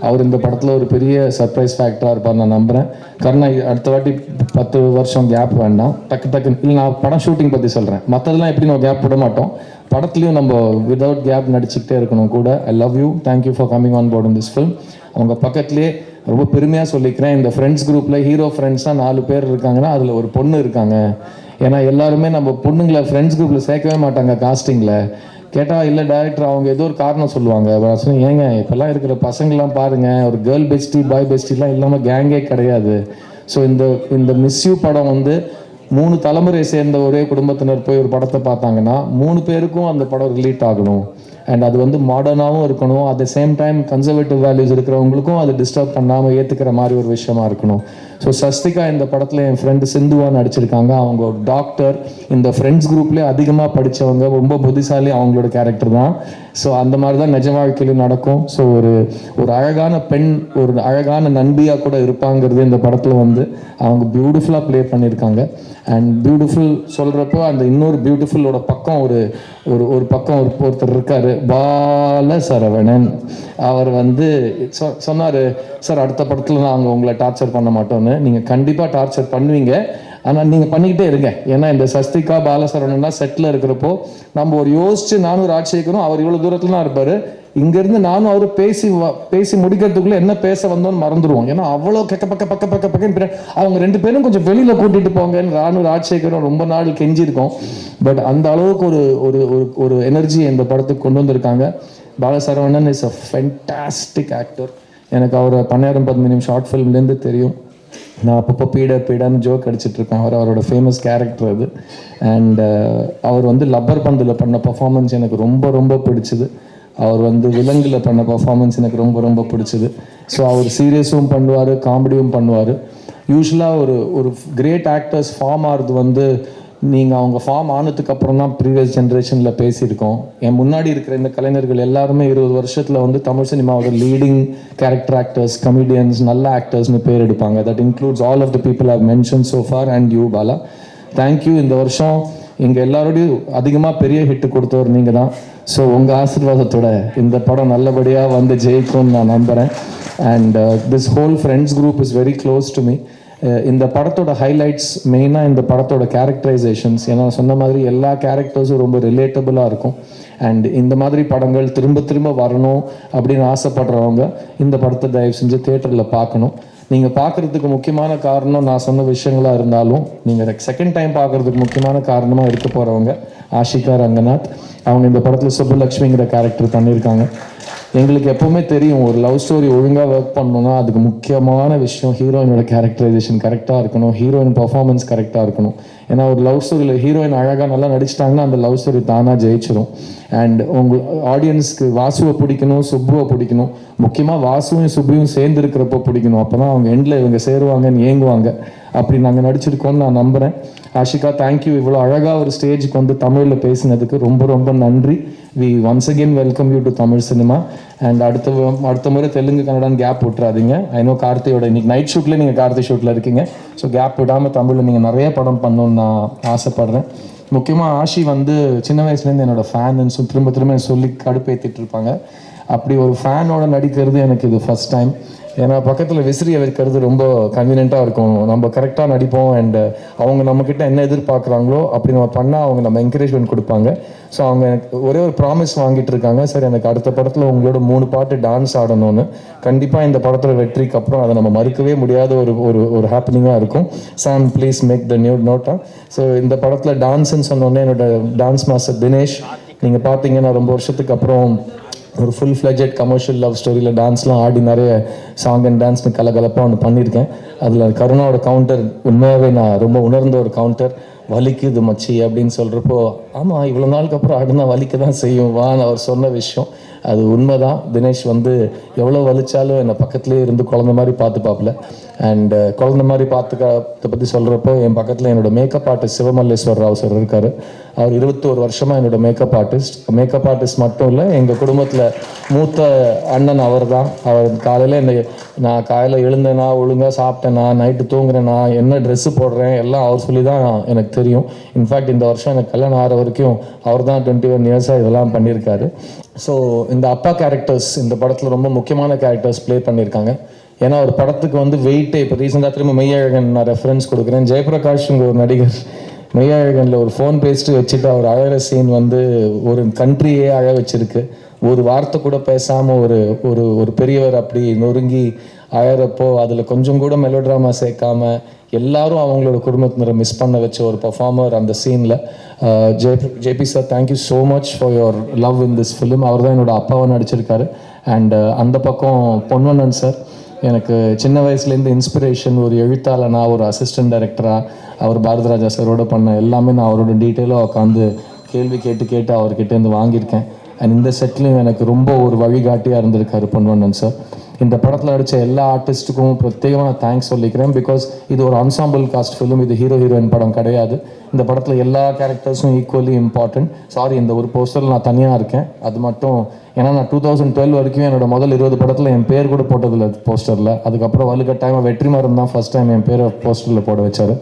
அவர் இந்த படத்தில் ஒரு பெரிய சர்ப்ரைஸ் ஃபேக்டராக இருப்பார் நான் நம்புகிறேன். கருணா அடுத்த வாட்டி 10 வருஷம் கேப் வேண்டாம், டக்கு இல்லை. நான் படம் ஷூட்டிங் பற்றி சொல்கிறேன், மற்றதெல்லாம் எப்படி நம்ம கேப் விட மாட்டோம், படத்துலையும் நம்ம விதவுட் கேப் நடிச்சுக்கிட்டே இருக்கணும் கூட. I love you, thank you for coming on board in this film. அவங்க பக்கத்துலேயே ரொம்ப பெருமையாக சொல்லிக்கிறேன், இந்த ஃப்ரெண்ட்ஸ் குரூப்பில் ஹீரோ ஃப்ரெண்ட்ஸாக 4 பேர் இருக்காங்கன்னா அதில் ஒரு பொண்ணு இருக்காங்க. ஏன்னா எல்லாருமே நம்ம பொண்ணுங்களை ஃப்ரெண்ட்ஸ் குரூப்பில் சேர்க்கவே மாட்டாங்க காஸ்டிங்கில். கேட்டால் இல்லை டைரக்டர் அவங்க ஏதோ ஒரு காரணம் சொல்லுவாங்க. ஏங்க இப்போல்லாம் இருக்கிற பசங்கள்லாம் பாருங்கள், ஒரு கேர்ள் பெஸ்டி பாய் பெஸ்டிலாம் இல்லாமல் கேங்கே கிடையாது. ஸோ இந்த மிஸ்யூ படம் வந்து 3 தலைமுறை சேர்ந்த ஒரே குடும்பத்தினர் போய் ஒரு படத்தை பார்த்தாங்கன்னா 3 பேருக்கும் அந்த படம் ரிலீட் ஆகணும். அண்ட் அது வந்து மாடர்னாகவும் இருக்கணும், at the same time conservative values இருக்கிறவங்களுக்கும் அது டிஸ்டர்ப் பண்ணாமல் ஏற்றுக்கிற மாதிரி ஒரு விஷயமா இருக்கணும். ஸோ சஸ்திகா இந்த படத்தில் என் ஃப்ரெண்டு சிந்துவா நடிச்சிருக்காங்க. அவங்க ஒரு டாக்டர், இந்த ஃப்ரெண்ட்ஸ் குரூப்லேயே அதிகமாக படித்தவங்க, ரொம்ப புத்திசாலி அவங்களோட கேரக்டர் தான். ஸோ அந்த மாதிரி தான் நிஜ வாழ்க்கையிலும் நடக்கும். ஸோ ஒரு அழகான பெண், ஒரு அழகான நண்பியாக கூட இருப்பாங்கிறது இந்த படத்தில் வந்து அவங்க பியூட்டிஃபுல்லாக ப்ளே பண்ணியிருக்காங்க. அண்ட் பியூட்டிஃபுல் சொல்கிறப்போ அந்த இன்னொரு பியூட்டிஃபுல்லோட பக்கம் ஒரு பக்கம் ஒருத்தர் இருக்கார், பாலசரவணன். அவர் வந்து சொன்னார், சார் அடுத்த படத்தில் நாங்கள் உங்களை டார்ச்சர் பண்ண மாட்டோம்னு. நீங்கள் கண்டிப்பாக டார்ச்சர் பண்ணுவீங்க, ஆனால் நீங்கள் பண்ணிக்கிட்டே இருங்க. ஏன்னா இந்த சஸ்திகா பாலசரவணன்னா செட்டில் இருக்கிறப்போ நம்ம ஒரு யோசிச்சு நானும் ராஜசேகரும் அவர் இவ்வளோ தூரத்தில் தான் இருப்பார், இங்கேருந்து நானும் அவரும் பேசி முடிக்கிறதுக்குள்ளே என்ன பேச வந்தோன்னு மறந்துடுவோம். ஏன்னா அவ்வளோ பக்கன்னு அவங்க 2 பேரும் கொஞ்சம் வெளியில் கூட்டிகிட்டு போங்கன்னு நானும் ராஜசேகரும் ரொம்ப நாள் கெஞ்சிருக்கோம். பட் அந்த அளவுக்கு ஒரு எனர்ஜி இந்த படத்துக்கு கொண்டு வந்திருக்காங்க. Bala Saravanan is a fantastic actor. எனக்கு அவரை 12 ஷார்ட் ஃபிலிம்லேருந்து தெரியும். நான் அப்பப்போ பீடான்னு ஜோக் அடிச்சிட்ருப்பேன். அவரோட ஃபேமஸ் கேரக்டர் அது. அண்ட் அவர் வந்து லப்பர் பந்தில் பண்ண பர்ஃபார்மன்ஸ் எனக்கு ரொம்ப பிடிச்சிது. அவர் வந்து விலங்கில் பண்ண பர்ஃபார்மன்ஸ் எனக்கு ரொம்ப பிடிச்சிது. ஸோ அவர் சீரியஸும் பண்ணுவார், காமெடியும் பண்ணுவார். யூஸ்வலாக ஒரு கிரேட் ஆக்டர்ஸ் ஃபார்ம் ஆகிறது வந்து நீங்கள் அவங்க ஃபார்ம் ஆனதுக்கப்புறம் தான் ப்ரீவியஸ் ஜென்ரேஷனில் பேசியிருக்கோம். என் முன்னாடி இருக்கிற இந்த கலைஞர்கள் எல்லாருமே 20 வருஷத்தில் வந்து தமிழ் சினிமாவோட லீடிங் கேரக்டர் ஆக்டர்ஸ், கமெடியன்ஸ், நல்ல ஆக்டர்ஸ்னு பேர் எடுப்பாங்க. That includes all of the people I've mention so far and you Bala. Thank you. இந்த வருஷம் எங்கள் எல்லாரோடையும் அதிகமாக பெரிய ஹிட்டு கொடுத்தவர் நீங்கள் தான். ஸோ உங்கள் ஆசீர்வாதத்தோட இந்த படம் நல்லபடியாக வந்து ஜெயிக்கும்னு நான் நம்புகிறேன். And this whole friends group is very close to me. இந்த படத்தோட ஹைலைட்ஸ் மெயினாக இந்த படத்தோட கேரக்டரைசேஷன்ஸ். ஏன்னா சொன்ன மாதிரி எல்லா கேரக்டர்ஸும் ரொம்ப ரிலேட்டபுளாக இருக்கும். அண்ட் இந்த மாதிரி படங்கள் திரும்ப வரணும் அப்படின்னு ஆசைப்படுறவங்க இந்த படத்தை தயவு செஞ்சு தியேட்டரில் பார்க்கணும். நீங்கள் பார்க்குறதுக்கு முக்கியமான காரணம் நான் சொன்ன விஷயங்களாக இருந்தாலும் நீங்கள் செகண்ட் டைம் பார்க்குறதுக்கு முக்கியமான காரணமாக இருக்க போகிறவங்க ஆஷிகா ரங்கநாத். அவங்க இந்த படத்தில் சுப்புலக்ஷ்மிங்கிற கேரக்டர் பண்ணியிருக்காங்க. எங்களுக்கு எப்போவுமே தெரியும் ஒரு லவ் ஸ்டோரி ஒழுங்காக ஒர்க் பண்ணணும்னா அதுக்கு முக்கியமான விஷயம் ஹீரோயினோட கேரக்டரைசேஷன் கரெக்டாக இருக்கணும், ஹீரோயின் பர்ஃபார்மன்ஸ் கரெக்டாக இருக்கணும். ஏன்னா ஒரு லவ் ஸ்டோரியில் ஹீரோயின் அழகாக நல்லா நடிச்சிட்டாங்கன்னா அந்த லவ் ஸ்டோரி தானாக ஜெயிச்சிடும். அண்ட் உங்கள் ஆடியன்ஸ்க்கு வாசுவை பிடிக்கணும், சுப்புவை பிடிக்கணும். முக்கியமாக வாசுவையும் சுப்புவையும் சேர்ந்து இருக்கிறப்போ பிடிக்கணும். அப்போ தான் அவங்க எண்டில் இவங்க சேருவாங்கன்னு ஏங்குவாங்க. அப்படி நாங்கள் நடிச்சிருக்கோம்னு நான் நம்புகிறேன். ஆஷிகா, தேங்க்யூ. இவ்வளோ அழகாக ஒரு ஸ்டேஜுக்கு வந்து தமிழில் பேசினதுக்கு ரொம்ப நன்றி. We once again welcome you to Tamil cinema. And அடுத்த முறை தெலுங்கு கன்னடான்னு கேப் விட்டுறாதீங்க. ஐநோ கார்த்தியோட இன்னைக்கு நைட் ஷூட்லேயே நீங்கள் கார்த்தி ஷூட்டில் இருக்கீங்க. ஸோ கேப் விடாமல் தமிழில் நீங்கள் நிறைய படம் பண்ணணுன்னு நான் ஆசைப்பட்றேன். முக்கியமாக ஆஷி வந்து சின்ன வயசுலேருந்து என்னோட ஃபேன்னு திரும்ப சொல்லி கடுப்பேற்றிட்டு இருப்பாங்க. அப்படி ஒரு ஃபேனோட நடிக்கிறது எனக்கு இது ஃபர்ஸ்ட் டைம். ஏன்னா பக்கத்தில் விசிறியை வைக்கிறது ரொம்ப கன்வீனியண்ட்டாக இருக்கும். நம்ம கரெக்டாக நடிப்போம். அண்ட் அவங்க நம்மக்கிட்ட என்ன எதிர்பார்க்குறாங்களோ அப்படி நம்ம பண்ணால் அவங்க நம்ம என்கரேஜ்மெண்ட் கொடுப்பாங்க. ஸோ அவங்க எனக்கு ஒரே ஒரு ப்ராமிஸ் வாங்கிட்டு இருக்காங்க. சரி, எனக்கு அடுத்த படத்தில் உங்களோட 3 பாட்டு டான்ஸ் ஆடணும்னு. கண்டிப்பாக இந்த படத்தில் வெற்றிக்கு அப்புறம் அதை நம்ம மறுக்கவே முடியாத ஒரு ஹாப்பனிங்காக இருக்கும். Sam please make the new நோட்டா. ஸோ இந்த படத்தில் டான்ஸுன்னு சொன்னோன்னே என்னோட டான்ஸ் மாஸ்டர் தினேஷ், நீங்கள் பார்த்தீங்கன்னா ரொம்ப வருஷத்துக்கு அப்புறம் ஒரு ஃபுல் ஃப்ளெஜட் கமர்ஷியல் லவ் ஸ்டோரியில் டான்ஸ்லாம் ஆடி நிறைய சாங் அண்ட் டான்ஸ்னு கலகலப்பாக ஒன்று பண்ணியிருக்கேன். அதில் கருணாவோட கவுண்டர் உண்மையாகவே நான் ரொம்ப உணர்ந்த ஒரு கவுண்டர். வலிக்குது மச்சி அப்படின்னு சொல்கிறப்போ, ஆமாம் இவ்வளோ நாளுக்கு அப்புறம் ஆடுனா வலிக்க தான் செய்யும் வான்னு அவர் சொன்ன விஷயம் அது உண்மைதான். தினேஷ் வந்து எவ்வளோ வலிச்சாலும் என்னை பக்கத்துலேயே இருந்து குழந்த மாதிரி பார்த்துப்பாப்புல. அண்ட் குழந்த மாதிரி பார்த்துக்கிறத பற்றி சொல்கிறப்போ என் பக்கத்தில் என்னோட makeup artist Sivamalleswar Rao sir இருக்கார். அவர் 21 வருஷமாக என்னோட மேக்கப் ஆர்டிஸ்ட் மட்டும் இல்லை, எங்கள் குடும்பத்தில் மூத்த அண்ணன் அவர் தான். அவர் காலையில் நான் காலையில் எழுந்தேனா, ஒழுங்காக சாப்பிட்டேனா, நைட்டு தூங்குறேனா, என்ன ட்ரெஸ்ஸு போடுறேன் எல்லாம் அவர் சொல்லி தான் எனக்கு தெரியும். இன்ஃபேக்ட் இந்த வருஷம் எனக்கு கல்யாணம் ஆகிற வரைக்கும் அவர் தான் 21 இயர்ஸாக இதெல்லாம் பண்ணியிருக்காரு. ஸோ இந்த அப்பா கேரக்டர்ஸ் இந்த படத்தில் ரொம்ப முக்கியமான கேரக்டர்ஸ் ப்ளே பண்ணியிருக்காங்க. ஏன்னா ஒரு படத்துக்கு வந்து வெயிட்டே, இப்போ ரீசெண்டாக திரும்ப மெய்யழகன் நான் ரெஃபரன்ஸ் கொடுக்குறேன். ஜெயபிரகாஷ்ங்க ஒரு நடிகர் மெய்யழகனில் ஒரு ஃபோன் பேசிட்டு வச்சுட்டு அவர் அழகிற சீன் வந்து ஒரு கண்ட்ரியே அழ வச்சிருக்கு. ஒரு வார்த்தை கூட பேசாமல் ஒரு பெரியவர் அப்படி நொறுங்கி அழறப்போ அதில் கொஞ்சம் கூட மெலோட்ராமா சேர்க்காம எல்லாரும் அவங்களோட குடும்பத்தினரை மிஸ் பண்ண வச்ச ஒரு பர்ஃபார்மர் அந்த சீனில். JP sir, thank you so much for your love in this film. அவர் தான் என்னோட அப்பாவை நடிச்சிருக்காரு. அண்ட் அந்த பக்கம் பொன்வண்ணன் சார், எனக்கு சின்ன வயசுலேருந்து இன்ஸ்பிரேஷன். ஒரு எழுத்தாளனா, ஒரு அசிஸ்டன்ட் டைரக்டராக அவர் பாரதிராஜா சாரோட பண்ண எல்லாமே நான் அவரோட டீட்டெயிலாக உட்காந்து கேள்வி கேட்டு அவர்கிட்டேருந்து வாங்கியிருக்கேன். அண்ட் இந்த செட்லையும் எனக்கு ரொம்ப ஒரு வழிகாட்டியாக இருந்திருக்காரு பொன்வண்ணன் சார். இந்த படத்தில் நடித்த எல்லா ஆர்டிஸ்ட்டுக்கும் பிரத்யேகமாக தேங்க்ஸ் சொல்லிக்கிறேன். பிகாஸ் இது ஒரு அன்சாம்பிள் காஸ்ட் ஃபிலிம், இது ஹீரோ ஹீரோயின் படம் கிடையாது. இந்த படத்தில் எல்லா கேரக்டர்ஸும் ஈக்குவலி இம்பார்ட்டன்ட். சாரி, இந்த ஒரு போஸ்டரில் நான் தனியாக இருக்கேன். அது மட்டும் ஏன்னா நான் 2012 வரைக்கும் என்னோட முதல் 20 படத்தில் என் பேர் கூட போட்டதில்லை போஸ்டரில். அதுக்கப்புறம் வலுக்கட்டாயமாக வெற்றிமாறன் தான் ஃபஸ்ட் டைம் என் பேரை போஸ்டரில் போட வச்சார்.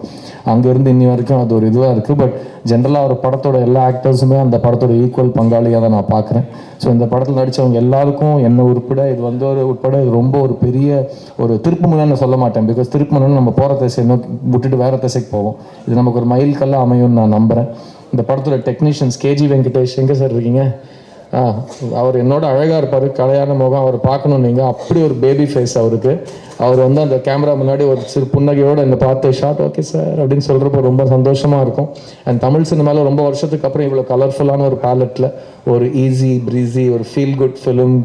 அங்கேருந்து இன்னி வரைக்கும் அது ஒரு இதுவாக இருக்குது. பட் ஜென்ரலாக ஒரு படத்தோட எல்லா ஆக்டர்ஸுமே அந்த படத்தோட ஈக்குவல் பங்காளியாக தான் நான் பார்க்குறேன். ஸோ இந்த படத்தில் நடித்தவங்க எல்லாருக்கும் என்ன உட்பட இது வந்து இது ரொம்ப ஒரு பெரிய ஒரு திருப்புமுனைன்னு சொல்ல மாட்டேன். பிகாஸ் திருப்புமுனைன்னு நம்ம போகிற திசை விட்டுட்டு வேறு திசைக்கு போவோம். இது நமக்கு ஒரு மைல் கல்லாக அமையும்னு நான் நம்புகிறேன். இந்த படத்தோட டெக்னீஷியன்ஸ் கேஜி வெங்கடேஷ், எங்கே சார் இருக்கீங்க? அவர் என்னோட அழகாக இருப்பார், கலையான முகம், அவர் பார்க்கணும் நீங்கள், அப்படி ஒரு பேபி ஃபேஸ் அவருக்கு. அவர் வந்து அந்த கேமரா முன்னாடி ஒரு சிறு புன்னகையோடு என்னை பார்த்து ஷார்ட் ஓகே சார் அப்படின்னு சொல்கிறப்போ ரொம்ப சந்தோஷமாக இருக்கும். அண்ட் தமிழ் சினிமாவில் ரொம்ப வருஷத்துக்கு அப்புறம் இவ்வளோ கலர்ஃபுல்லான ஒரு பேலட்டில் ஒரு ஈஸி ப்ரீஸி ஒரு feel good film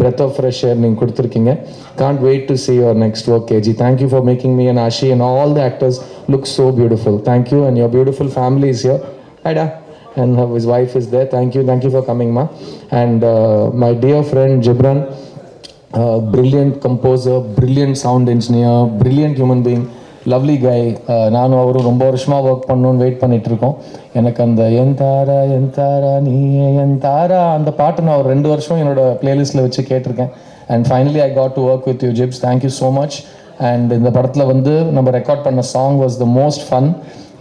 breath of fresh air நீங்கள் கொடுத்துருக்கீங்க. Can't wait to see your next work, KG. Thank you for making me and Ashi and all the actors look so beautiful. Thank you, and your beautiful family is here. Haida. And his wife is there. Thank you for coming, ma. And my dear friend Gibran, brilliant composer, brilliant sound engineer, brilliant human being, lovely guy. நானும் அவரும் ரொம்ப வருஷமாக work பண்ணணும்னு wait பண்ணிட்டு இருக்கோம். எனக்கு அந்த என் தாரா நீ என் தாரா அந்த பாட்டு நான் ஒரு 2 வருஷம் என்னோட பிளேலிஸ்ட்டில் வச்சு கேட்டிருக்கேன். And finally I got to work with you zips. Thank you so much. And இந்த படத்தில் வந்து நம்ம ரெக்கார்ட் பண்ண song was the most fun.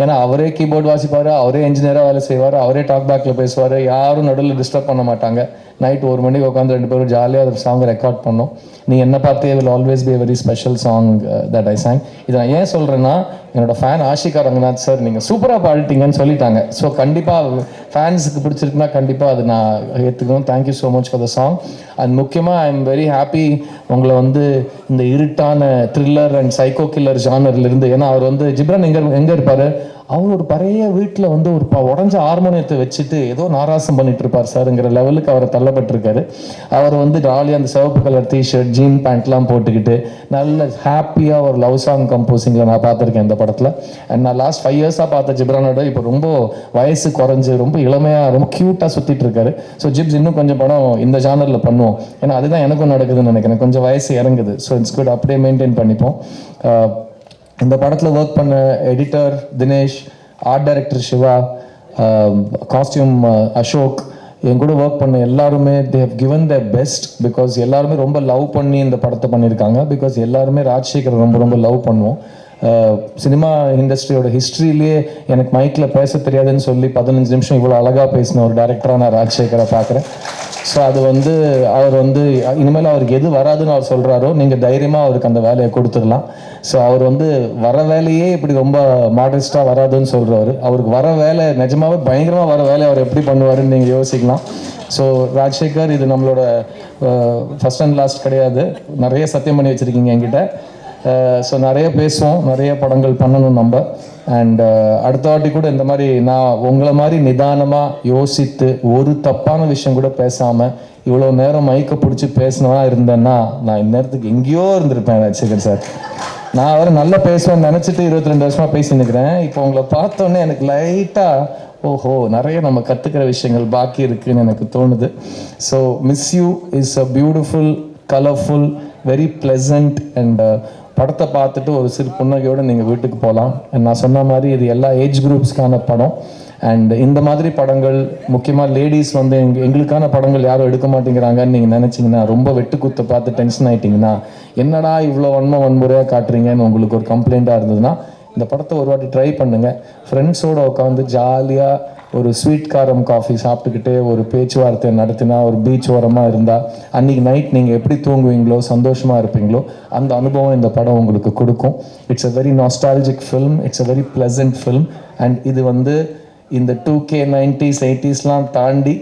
ஏன்னா அவரே கீபோர்டு வாசிப்பார், அவரே இன்ஜினியராக வேலை செய்வார், அவரே டாக் பேக்கில் பேசுவார், யாரும் நடுவில் டிஸ்டர்ப் பண்ண மாட்டாங்க. நைட் 1 மணிக்கு உட்காந்து 2 பேரும் ஜாலியாக அந்த சாங்கை ரெக்கார்ட் பண்ணோம். நீ என்ன பார்த்தே will always be a very special song that I sang. இதை நான் ஏன் சொல்கிறேன்னா, என்னோட ஃபேன் ஆஷிகா ரங்கநாத் சார் நீங்கள் சூப்பராக பாடிட்டீங்கன்னு சொல்லிட்டாங்க. ஸோ கண்டிப்பாக ஃபேன்ஸுக்கு பிடிச்சிருக்குன்னா கண்டிப்பாக அது நான் ஏற்றுக்கணும். Thank you so much for the song. And முக்கியமாக ஐ எம் வெரி ஹாப்பி உங்களை வந்து இந்த இருட்டான த்ரில்லர் அண்ட் சைக்கோ கில்லர் ஜானர்லேருந்து, ஏன்னா அவர் வந்து ஜிப்ரான் எங்கே இருப்பார், அவர் ஒரு பழைய வீட்டில் வந்து ஒரு உடஞ்ச ஹார்மோனியத்தை வச்சுட்டு ஏதோ நாராசம் பண்ணிட்டு இருப்பார் சார்ங்கிற லெவலுக்கு அவரை தள்ளப்பட்டிருக்காரு. அவர் வந்து ஜாலியாக அந்த சிவப்பு கலர் டிஷர்ட் ஜீன் பேண்ட்லாம் போட்டுக்கிட்டு நல்ல ஹாப்பியாக ஒரு லவ் சாங் கம்போசிங்கில் நான் பார்த்துருக்கேன் இந்த படத்தில். அண்ட் நான் லாஸ்ட் 5 இயர்ஸாக பார்த்த ஜிப்ரானோட இப்போ ரொம்ப வயசு குறைஞ்சு ரொம்ப இளமையாக ரொம்ப க்யூட்டாக சுற்றிட்டு இருக்காரு. ஸோ ஜிப்ஸ் இன்னும் கொஞ்சம் படம் இந்த ஜானரில் பண்ணுவோம், ஏன்னா அதுதான் எனக்கும் நடக்குதுன்னு நினைக்கிறேன். கொஞ்சம் வயசு இறங்குது. ஸோ இட்ஸ் குட், அப்படியே மெயின்டைன் பண்ணிப்போம். இந்த படத்தில் ஒர்க் பண்ண editor Dinesh, art director Siva, costume Ashok, என் கூட ஒர்க் பண்ண எல்லாருமே they have given the best. Because எல்லாருமே ரொம்ப லவ் பண்ணி இந்த படத்தை பண்ணியிருக்காங்க. பிகாஸ் எல்லாருமே ராஜசேகர் ரொம்ப ரொம்ப லவ் பண்ணுவோம். சினிமா இண்டஸ்ட்ரியோட ஹிஸ்ட்ரியிலேயே எனக்கு மைக்கில் பேச தெரியாதுன்னு சொல்லி 15 நிமிஷம் இவ்வளோ அழகாக பேசின ஒரு டேரக்டராக நான் ராஜசேகரை பார்க்குறேன். ஸோ அது வந்து அவர் வந்து இனிமேல் அவருக்கு எது வராதுன்னு அவர் சொல்கிறாரோ நீங்கள் தைரியமாக அவருக்கு அந்த வேலையை கொடுத்துடலாம். ஸோ அவர் வந்து வர வேலையே இப்படி ரொம்ப மாடஸ்ட்டாக வராதுன்னு சொல்கிறவர். அவருக்கு வர வேலை நிஜமாவே பயங்கரமாக வர வேலையை அவர் எப்படி பண்ணுவாருன்னு நீங்கள் யோசிக்கலாம். ஸோ ராஜசேகர், இது நம்மளோட ஃபஸ்ட் அண்ட் லாஸ்ட் கிடையாது. நிறைய சத்தியம் பண்ணி வச்சுருக்கீங்க என்கிட்ட. ஸோ நிறைய பேசுவோம், நிறைய படங்கள் பண்ணணும் நம்ம. அண்ட் அடுத்த வாட்டி கூட இந்த மாதிரி நான் உங்களை மாதிரி நிதானமாக யோசித்து ஒரு தப்பான விஷயம் கூட பேசாமல் இவ்வளோ நேரம் மைக்கை பிடிச்சி பேசினவா இருந்தேன்னா நான் இந்நேரத்துக்கு எங்கேயோ இருந்திருப்பேன் ராஜசேகர் சார். நான் அவர் நல்லா பேசுவேன்னு நினச்சிட்டு 22 வருஷமாக பேசினுக்கிறேன். இப்போ உங்களை பார்த்தோன்னே எனக்கு லைட்டாக ஓஹோ நிறைய நம்ம கற்றுக்கிற விஷயங்கள் பாக்கி இருக்குதுன்னு எனக்கு தோணுது. So miss you is a beautiful, colourful, very pleasant. And படத்தை பார்த்துட்டு ஒரு சிறு புன்னகையோடு நீங்கள் வீட்டுக்கு போகலாம். நான் சொன்ன மாதிரி இது எல்லா ஏஜ் குரூப்ஸ்க்கான படம். அண்ட் இந்த மாதிரி படங்கள் முக்கியமாக லேடிஸ் வந்து எங்களுக்கான படங்கள் யாரும் எடுக்க மாட்டேங்கிறாங்கன்னு நீங்கள் நினச்சிங்கன்னா, ரொம்ப வெட்டுக்குத்தை பார்த்து டென்ஷன் ஆகிட்டிங்கன்னா, என்னடா இவ்வளோ வன்முறையாக காட்டுறீங்கன்னு உங்களுக்கு ஒரு கம்ப்ளைண்ட்டாக இருந்ததுன்னா இந்த படத்தை ஒரு வாட்டி ட்ரை பண்ணுங்கள். ஃப்ரெண்ட்ஸோடு உட்காந்து ஜாலியாக ஒரு ஸ்வீட் காரம் காஃபி சாப்பிட்டுக்கிட்டே ஒரு பேச்சுவார்த்தை நடத்தினா, ஒரு பீச் ஓரமாக இருந்தால் அன்றைக்கி நைட் நீங்கள் எப்படி தூங்குவீங்களோ, சந்தோஷமாக இருப்பீங்களோ, அந்த அனுபவம் இந்த படம் உங்களுக்கு கொடுக்கும். It's a very nostalgic film, it's a very pleasant film. And இது வந்து இந்த 2K 90s 80sலாம் தாண்டி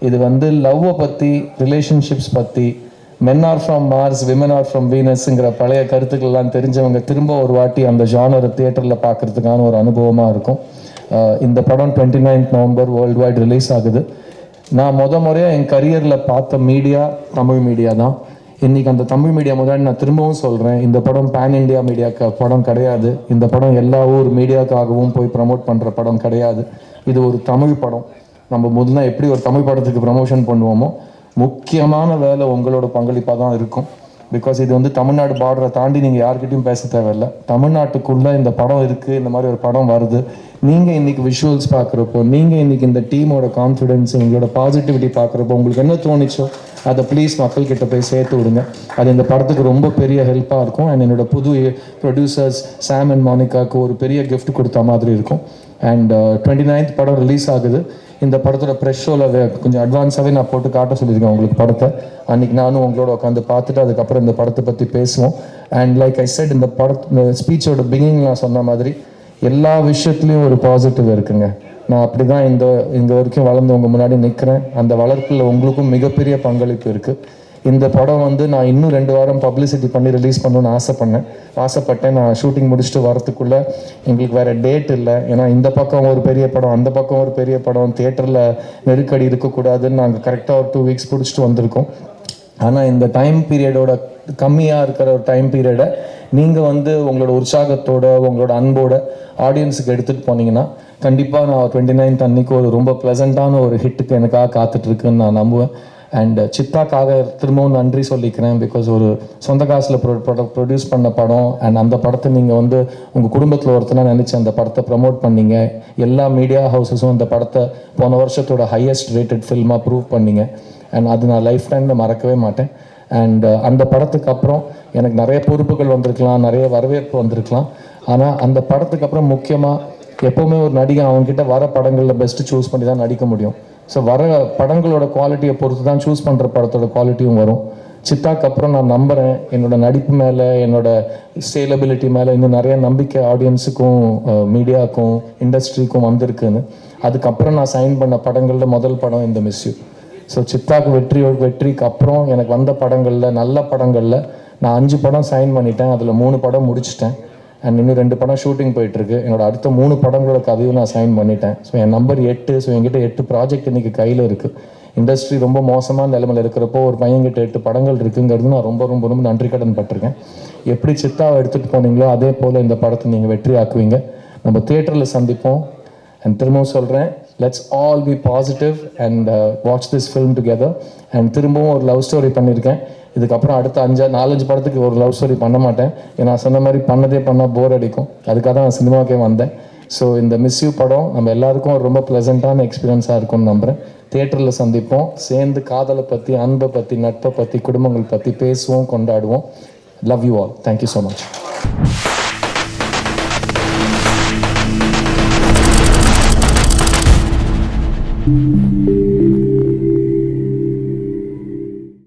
இது வந்து லவ்வை பற்றி, ரிலேஷன்ஷிப்ஸ் பற்றி, men are from Mars women are from வீனஸ்ங்கிற பழைய கருத்துக்கள்லாம் தெரிஞ்சவங்க திரும்ப ஒரு வாட்டி அந்த ஜானரை தியேட்டரில் பார்க்குறதுக்கான ஒரு அனுபவமாக இருக்கும். இந்த படம் 29th November world wide release ஆகுது. நான் முறையாக என் கரியரில் பார்த்த மீடியா தமிழ் மீடியா தான். இன்றைக்கி அந்த தமிழ் மீடியா முன்னாடி நான் திரும்பவும் சொல்கிறேன், இந்த படம் பேன் இண்டியா மீடியாவுக்கு படம் கிடையாது. இந்த படம் எல்லா ஊர் மீடியாவுக்காகவும் போய் ப்ரமோட் பண்ணுற படம் கிடையாது. இது ஒரு தமிழ் படம். நம்ம முதல்ல எப்படி ஒரு தமிழ் படத்துக்கு ப்ரமோஷன் பண்ணுவோமோ, முக்கியமான வேலை உங்களோட பங்களிப்பாக தான் இருக்கும். பிகாஸ் இது வந்து தமிழ்நாடு பார்டரை தாண்டி நீங்கள் யார்கிட்டையும் பேச தேவையில்லை. தமிழ்நாட்டுக்குள்ளே இந்த படம் இருக்குது, இந்த மாதிரி ஒரு படம் வருது. நீங்கள் இன்றைக்கி விஷுவல்ஸ் பார்க்குறப்போ, நீங்கள் இன்றைக்கி இந்த டீமோட கான்ஃபிடென்ஸ், உங்களோட பாசிட்டிவிட்டி பார்க்குறப்போ உங்களுக்கு என்ன தோணிச்சோ அதை ப்ளீஸ் மக்கள்கிட்ட போய் சேர்த்து விடுங்க. அது இந்த படத்துக்கு ரொம்ப பெரிய ஹெல்ப்பாக இருக்கும். அண்ட் என்னோடய புது ப்ரொடியூசர்ஸ் சாம் அண்ட் மோனிகாவுக்கு ஒரு பெரிய கிஃப்ட் கொடுத்த மாதிரி இருக்கும். அண்ட் 29th படம் ரிலீஸ் ஆகுது. இந்த படத்தோட ப்ரெஷ் ஷோவில் கொஞ்சம் அட்வான்ஸாகவே நான் போட்டு காட்ட சொல்லியிருக்கேன் உங்களுக்கு படத்தை. அன்றைக்கி நானும் உங்களோட உட்காந்து பார்த்துட்டு அதுக்கப்புறம் இந்த படத்தை பற்றி பேசுவோம். அண்ட் லைக் ஐ செட், இந்த ஸ்பீச்சோட பிகினிங் நான் சொன்ன மாதிரி எல்லா விஷயத்துலேயும் ஒரு பாசிட்டிவ் இருக்குங்க. நான் அப்படி தான் இந்த வரைக்கும் வளர்ந்து உங்கள் முன்னாடி நிற்கிறேன். அந்த வளர்ப்பில் உங்களுக்கும் மிகப்பெரிய பங்களிப்பு இருக்குது. இந்த படம் வந்து நான் இன்னும் 2 வாரம் பப்ளிசிட்டி பண்ணி ரிலீஸ் பண்ணணும்னு ஆசைப்பட்டேன். நான் ஷூட்டிங் முடிச்சுட்டு வரத்துக்குள்ளே எங்களுக்கு வேறு டேட் இல்லை. ஏன்னா இந்த பக்கம் ஒரு பெரிய படம், அந்த பக்கம் ஒரு பெரிய படம், தியேட்டரில் நெருக்கடி இருக்கக்கூடாதுன்னு நாங்கள் கரெக்டாக ஒரு 2 வீக்ஸ் பிடிச்சிட்டு வந்திருக்கோம். ஆனால் இந்த டைம் பீரியடோட கம்மியாக இருக்கிற ஒரு டைம் பீரியடை நீங்கள் வந்து உங்களோட உற்சாகத்தோட உங்களோட அன்போட ஆடியன்ஸுக்கு எடுத்துகிட்டு போனீங்கன்னா கண்டிப்பாக நான் 29th அன்னைக்கு ஒரு ரொம்ப ப்ளசண்ட்டான ஒரு ஹிட்டுக்கு எனக்காக காத்துட்ருக்குன்னு நான் நம்புவேன். அண்ட் சித்தாக்காக திரும்பவும் நன்றி சொல்லிக்கிறேன். பிகாஸ் ஒரு சொந்த காசில் ப்ரொடியூஸ் பண்ண படம். அண்ட் அந்த படத்தை நீங்கள் வந்து உங்கள் குடும்பத்தில் ஒருத்தனாக நினச்சி அந்த படத்தை ப்ரமோட் பண்ணீங்க. எல்லா மீடியா ஹவுஸஸும் அந்த படத்தை போன வருஷத்தோட ஹையஸ்ட் ரேட்டட் ஃபில்மாக ப்ரூவ் பண்ணீங்க. அண்ட் அது நான் லைஃப் டைமில் மறக்கவே மாட்டேன். அண்ட் அந்த படத்துக்கு அப்புறம் எனக்கு நிறைய பொறுப்புகள் வந்திருக்கலாம், நிறைய வரவேற்பு வந்திருக்கலாம். ஆனால் அந்த படத்துக்கு அப்புறம் முக்கியமாக எப்போவுமே ஒரு நடிகன் அவங்ககிட்ட வர படங்களில் பெஸ்ட்டு சூஸ் பண்ணி தான் நடிக்க முடியும். ஸோ வர படங்களோட குவாலிட்டியை பொறுத்து தான் சூஸ் பண்ணுற படத்தோட குவாலிட்டியும் வரும். சித்தாக்கு அப்புறம் நான் நம்புகிறேன் என்னோடய நடிப்பு மேலே, என்னோடய சேலபிலிட்டி மேலே இன்னும் நிறைய நம்பிக்கை ஆடியன்ஸுக்கும் மீடியாவுக்கும் இண்டஸ்ட்ரிக்கும் வந்திருக்குன்னு. அதுக்கப்புறம் நான் சைன் பண்ண படங்களில் முதல் படம் இந்த மிஸ் யூ. ஸோ சித்தாக்கு வெற்றிக்கு அப்புறம் எனக்கு வந்த படங்களில், நல்ல படங்களில் நான் 5 படம் சைன் பண்ணிட்டேன். அதில் 3 படம் முடிச்சிட்டேன். அண்ட் இன்னும் 2 படம் ஷூட்டிங் போயிட்டுருக்கு. என்னோட அடுத்த 3 படங்களோட கதையும் நான் சைன் பண்ணிட்டேன். ஸோ என் நம்பர் 8. ஸோ என்கிட்ட 8 ப்ராஜெக்ட் இன்றைக்கி கையில் இருக்குது. இண்டஸ்ட்ரி ரொம்ப மோசமான நிலைமையில் இருக்கிறப்போ ஒரு பையன்கிட்ட 8 படங்கள் இருக்குங்கிறது நான் ரொம்ப ரொம்ப ரொம்ப நன்றி கடன் பட்டிருக்கேன். எப்படி சித்தாவை எடுத்துகிட்டு போனீங்களோ அதே போல் இந்த படத்தை நீங்கள் வெற்றி ஆக்குவீங்க. நம்ம தியேட்டரில் சந்திப்போம். அண்ட் திரும்பவும் சொல்கிறேன், let's all B positive and watch this film together. And திரும்பவும் ஒரு லவ் ஸ்டோரி பண்ணியிருக்கேன். இதுக்கப்புறம் அடுத்த 4-5 படத்துக்கு ஒரு லவ் ஸ்டோரி பண்ண மாட்டேன். ஏன்னா சொன்ன மாதிரி பண்ணால் போர் அடிக்கும். அதுக்காக தான் நான் சினிமாவுக்கே வந்தேன். ஸோ இந்த மிஸ் யூ படம் நம்ம எல்லாருக்கும் ஒரு ரொம்ப ப்ளசண்ட்டான எக்ஸ்பீரியன்ஸாக இருக்கும்னு நம்புகிறேன். தியேட்டரில் சந்திப்போம். சேர்ந்து காதலை பற்றி, அன்பை பற்றி, நட்பை பற்றி, குடும்பங்கள் பற்றி பேசுவோம், கொண்டாடுவோம். Love you all. Thank you so much.